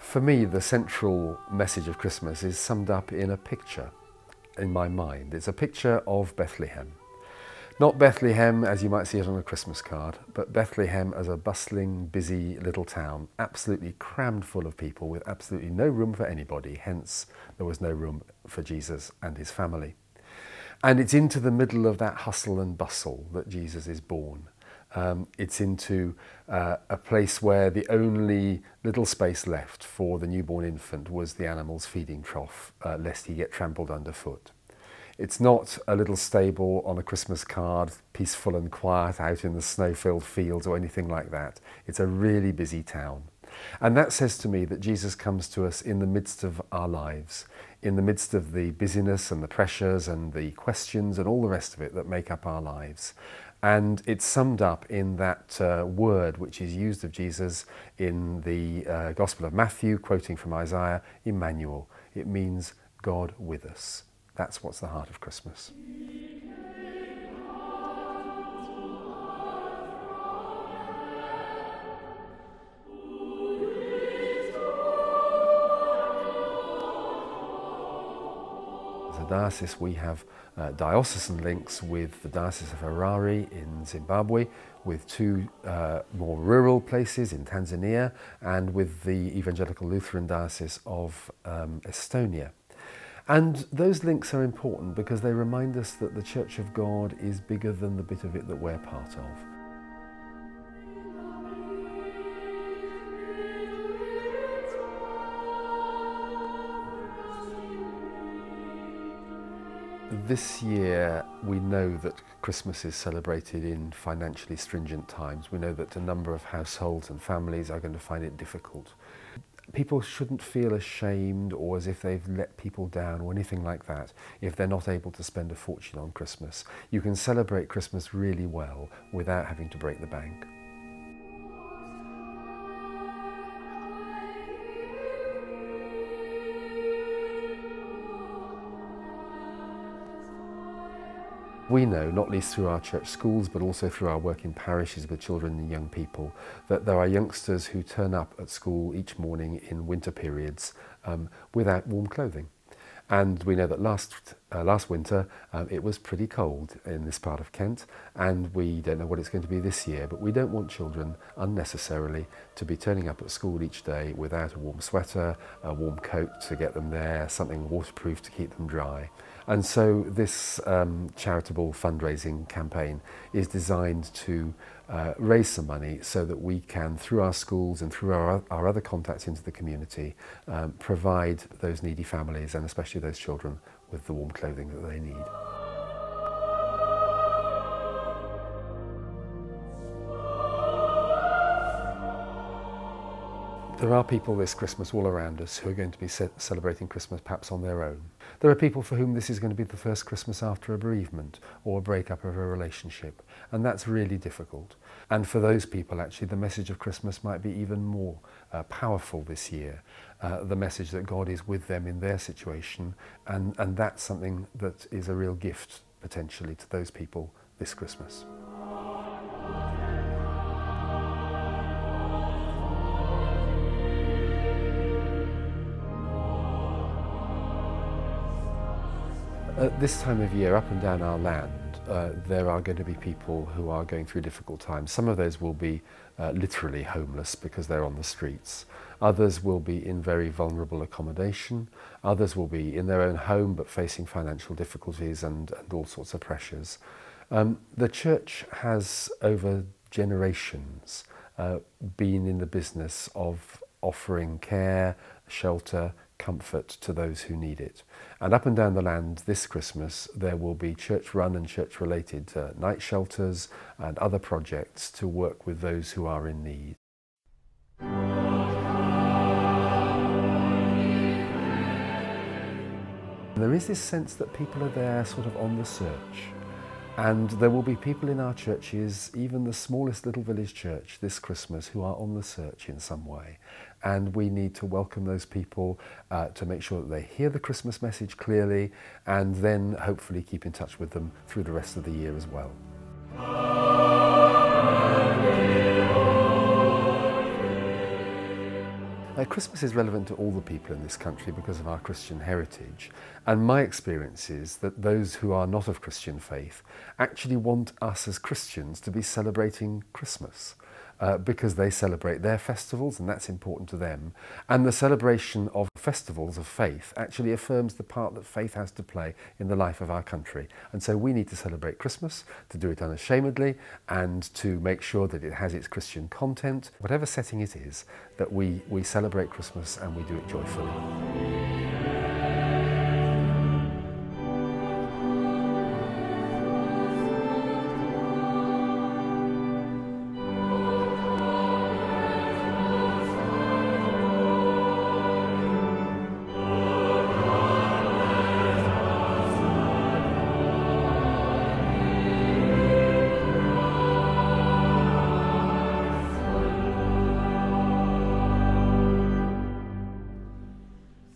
For me, the central message of Christmas is summed up in a picture in my mind. It's a picture of Bethlehem. Not Bethlehem as you might see it on a Christmas card, but Bethlehem as a bustling, busy little town, absolutely crammed full of people with absolutely no room for anybody, hence there was no room for Jesus and his family. And it's into the middle of that hustle and bustle that Jesus is born. It's into a place where the only little space left for the newborn infant was the animal's feeding trough, lest he get trampled underfoot. It's not a little stable on a Christmas card, peaceful and quiet out in the snow-filled fields or anything like that. It's a really busy town. And that says to me that Jesus comes to us in the midst of our lives, in the midst of the busyness and the pressures and the questions and all the rest of it that make up our lives. And it's summed up in that word which is used of Jesus in the Gospel of Matthew, quoting from Isaiah, Emmanuel. It means God with us. That's what's the heart of Christmas. As a diocese, we have diocesan links with the Diocese of Harare in Zimbabwe, with two more rural places in Tanzania, and with the Evangelical Lutheran Diocese of Estonia. And those links are important because they remind us that the Church of God is bigger than the bit of it that we're part of. This year we know that Christmas is celebrated in financially stringent times. We know that a number of households and families are going to find it difficult. People shouldn't feel ashamed or as if they've let people down or anything like that if they're not able to spend a fortune on Christmas. You can celebrate Christmas really well without having to break the bank. We know, not least through our church schools, but also through our work in parishes with children and young people, that there are youngsters who turn up at school each morning in winter periods without warm clothing. And we know that last winter it was pretty cold in this part of Kent, and we don't know what it's going to be this year, but we don't want children unnecessarily to be turning up at school each day without a warm sweater, a warm coat to get them there, something waterproof to keep them dry. And so this charitable fundraising campaign is designed to raise some money so that we can, through our schools and through our other contacts into the community, provide those needy families and especially those children with the warm clothing that they need. There are people this Christmas all around us who are going to be celebrating Christmas perhaps on their own. There are people for whom this is going to be the first Christmas after a bereavement or a breakup of a relationship, and that's really difficult. And for those people, actually, the message of Christmas might be even more powerful this year. The message that God is with them in their situation, and that's something that is a real gift, potentially, to those people this Christmas. At this time of year, up and down our land, there are going to be people who are going through difficult times. Some of those will be literally homeless because they're on the streets. Others will be in very vulnerable accommodation. Others will be in their own home but facing financial difficulties and all sorts of pressures. The Church has, over generations, been in the business of offering care, shelter, comfort to those who need it. And up and down the land this Christmas there will be church-run and church-related night shelters and other projects to work with those who are in need. And there is this sense that people are there sort of on the search. And there will be people in our churches, even the smallest little village church this Christmas, who are on the search in some way. And we need to welcome those people to make sure that they hear the Christmas message clearly, and then hopefully keep in touch with them through the rest of the year as well. Christmas is relevant to all the people in this country because of our Christian heritage, and my experience is that those who are not of Christian faith actually want us as Christians to be celebrating Christmas. Because they celebrate their festivals and that's important to them. And the celebration of festivals of faith actually affirms the part that faith has to play in the life of our country. And so we need to celebrate Christmas, to do it unashamedly, and to make sure that it has its Christian content. Whatever setting it is, that we celebrate Christmas and we do it joyfully.